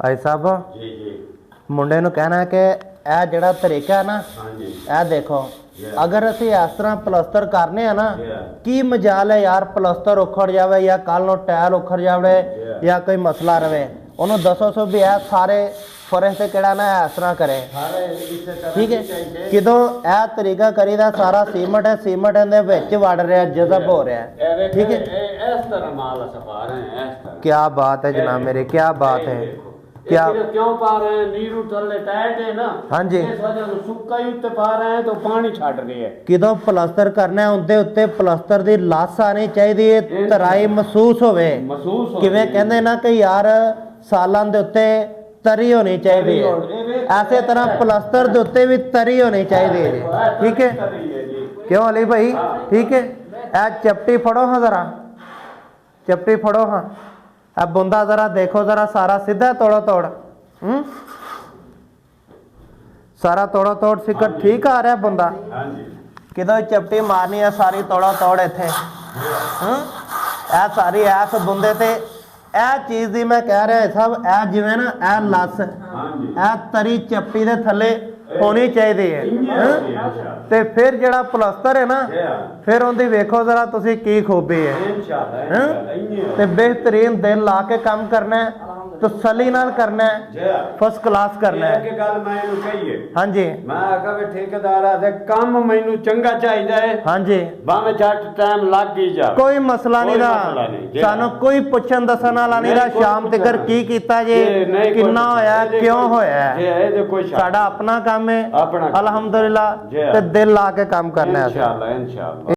भाई साहब जी जी मुंडे नूं कहना है कि यह जिहड़ा तरीका है ना, हाँ जी यह देखो अगर असी इस तरह पलस्तर करने हैं ना, Yeah. की मजाल है यार पलस्तर उखड़ जाए या कल नूं टायर उखड़ जाए Yeah. या कोई मसला रहे, उन्होंने दसो सो भी है सारे फर्श से केड़ा ना इस तरह करे। सारे इस तरह ठीक है, चाहिए। किदों यह तरीका करीदा सारा सीमेंट है, सीमेंट इहदे विच वड़ रहा, जज़ब हो रहा है। ठीक है, इस तरह माल सफा रहे हैं इस तरह। क्या बात है जनाब मेरे, क्या बात है। क्या क्यों पा रहे हैं? नीरू थल्ले टाइट है ना, हाँ जी, इस वजह से सुक्का ही उत्ते पा रहे हैं तो पानी छड़ रही है। किदों पलस्तर करना है उनके उत्ते पलस्तर की लस आनी चाहिए, तराई महसूस होवे। महसूस हो किवें कहंदे ना कि यार सालां दे उत्ते तरी होनी चाहिए, ऐसे तरह पलस्तर दे उत्ते भी तरी होनी चाहिए। ठीक है, क्यों अली भाई? ठीक है, ए चपटी फड़ो हाँ जरा, चपटी फड़ो हाँ। अब बुंदा जरा देखो, जरा सारा सीधा तोड़ो तोड़, सारा तोड़ो तोड़ सिक्कर ठीक आ रहा बुंदा। हाँ जी किदों चपटी मारनी है सारी तोड़ो तोड़ इत्थे। ए सारी ऐस बुंदे ते ए चीज़ दी मैं कह रहा सब ए जिवें ना ए लस हाँ जी ए तरी चपटी दे थल्ले होनी चाहिए। ते फिर जिहड़ा पलस्तर है ना, फिर उनकी वेखो जरा तुसी की खूबी है। ते बेहतरीन दिल ला के काम करना है, तसल्ली नाल करना है, फर्स्ट क्लास करना है। एक गल मैं इहनूं कहीए, हाँ जी मैं आखा भी ठेकेदार आ ते काम मैनू चंगा चाहिदा है, हाँ जी, भावें झट टाइम लग ही जा, कोई मसला नहीं कोई दा, मसला नहीं। सानू कोई पुछन दसन वाला नहीं दा, नहीं, कोई शाम पुछन तक की कीता जे, नहीं, कोई किन्ना होया, पुछन, क्यों कोई- होया, ये कोई शक साडा अपना काम है अपना काम। अल्हम्दुलिल्लाह, जी। ते दिल ला के काम करना है। इंशाअल्लाह इंशाअल्लाह।